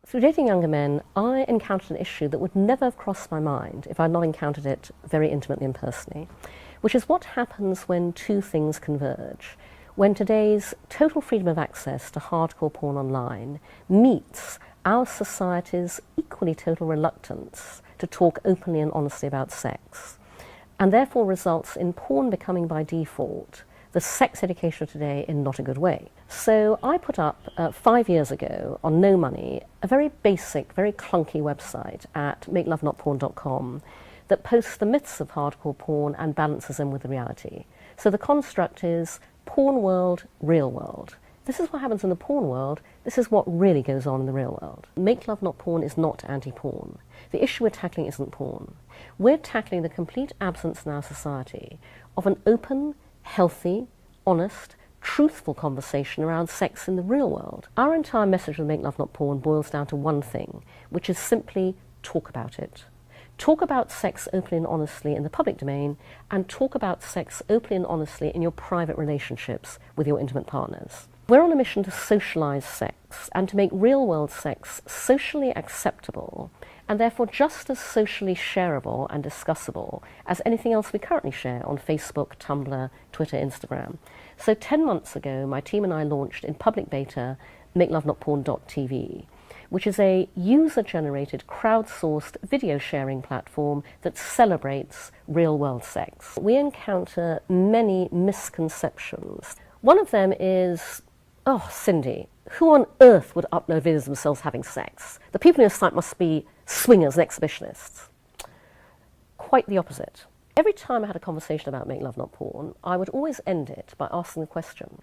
Through dating younger men, I encountered an issue that would never have crossed my mind if I'd not encountered it very intimately and personally, which is what happens when two things converge. When today's total freedom of access to hardcore porn online meets our society's equally total reluctance to talk openly and honestly about sex, and therefore results in porn becoming by default the sex education of today in not a good way. So I put up 5 years ago, on no money, a very basic, very clunky website at makelovenotporn.com that posts the myths of hardcore porn and balances them with the reality. So the construct is porn world, real world. This is what happens in the porn world. This is what really goes on in the real world. Make Love Not Porn is not anti-porn. The issue we're tackling isn't porn. We're tackling the complete absence in our society of an open, healthy, honest, truthful conversation around sex in the real world. Our entire message with Make Love Not Porn boils down to one thing, which is simply talk about it. Talk about sex openly and honestly in the public domain, and talk about sex openly and honestly in your private relationships with your intimate partners. We're on a mission to socialize sex and to make real-world sex socially acceptable and therefore just as socially shareable and discussable as anything else we currently share on Facebook, Tumblr, Twitter, Instagram. So 10 months ago, my team and I launched in public beta makelovenotporn.tv, which is a user-generated, crowdsourced video sharing platform that celebrates real-world sex. We encounter many misconceptions. One of them is, oh, Cindy, who on earth would upload videos of themselves having sex? The people in your site must be swingers and exhibitionists. Quite the opposite. Every time I had a conversation about Make Love Not Porn, I would always end it by asking the question,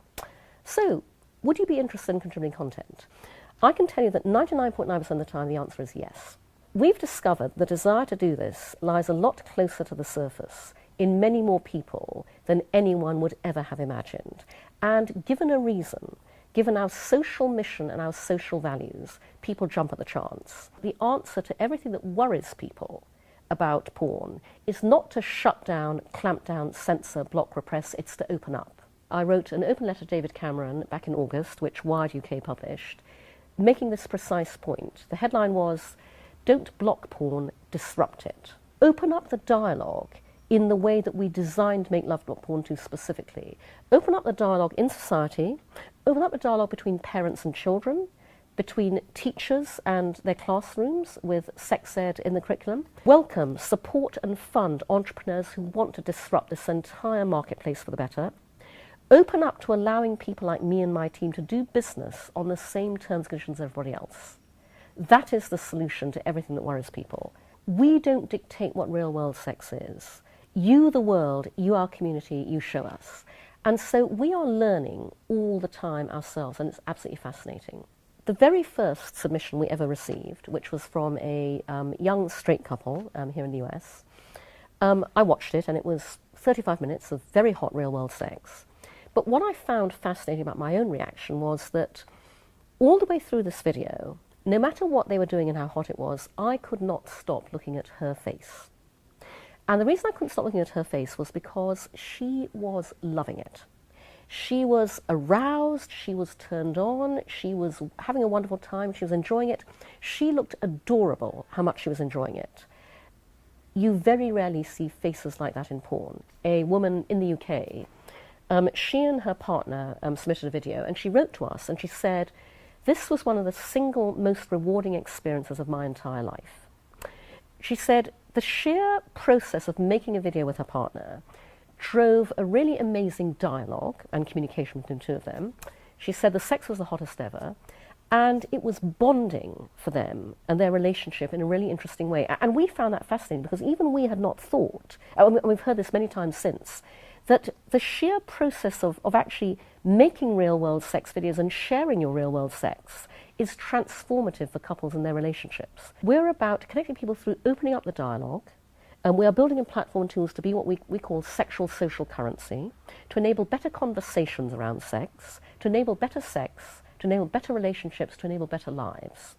so, would you be interested in contributing content? I can tell you that 99.9% of the time the answer is yes. We've discovered the desire to do this lies a lot closer to the surface in many more people than anyone would ever have imagined. And given a reason, given our social mission and our social values, people jump at the chance. The answer to everything that worries people about porn is not to shut down, clamp down, censor, block, repress, it's to open up. I wrote an open letter to David Cameron back in August, which Wired UK published, making this precise point. The headline was, "Don't block porn, disrupt it." Open up the dialogue in the way that we designed Make Love Not Porn to specifically. Open up the dialogue in society, open up the dialogue between parents and children, between teachers and their classrooms with sex ed in the curriculum. Welcome, support and fund entrepreneurs who want to disrupt this entire marketplace for the better. Open up to allowing people like me and my team to do business on the same terms and conditions as everybody else. That is the solution to everything that worries people. We don't dictate what real world sex is. You, the world, you, our community, you show us. And so we are learning all the time ourselves, and it's absolutely fascinating. The very first submission we ever received, which was from a young straight couple here in the US, I watched it, and it was 35 minutes of very hot real world sex. But what I found fascinating about my own reaction was that all the way through this video, no matter what they were doing and how hot it was, I could not stop looking at her face. And the reason I couldn't stop looking at her face was because she was loving it. She was aroused, she was turned on, she was having a wonderful time, she was enjoying it. She looked adorable how much she was enjoying it. You very rarely see faces like that in porn. A woman in the UK, she and her partner submitted a video, and she wrote to us and she said, "This was one of the single most rewarding experiences of my entire life." She said the sheer process of making a video with her partner drove a really amazing dialogue and communication between the two of them. She said the sex was the hottest ever, and it was bonding for them and their relationship in a really interesting way. And we found that fascinating because even we had not thought, and we've heard this many times since, that the sheer process of actually making real-world sex videos and sharing your real-world sex is transformative for couples and their relationships. We're about connecting people through opening up the dialogue, and we are building a platform and tools to be what we call sexual social currency, to enable better conversations around sex, to enable better sex, to enable better relationships, to enable better lives.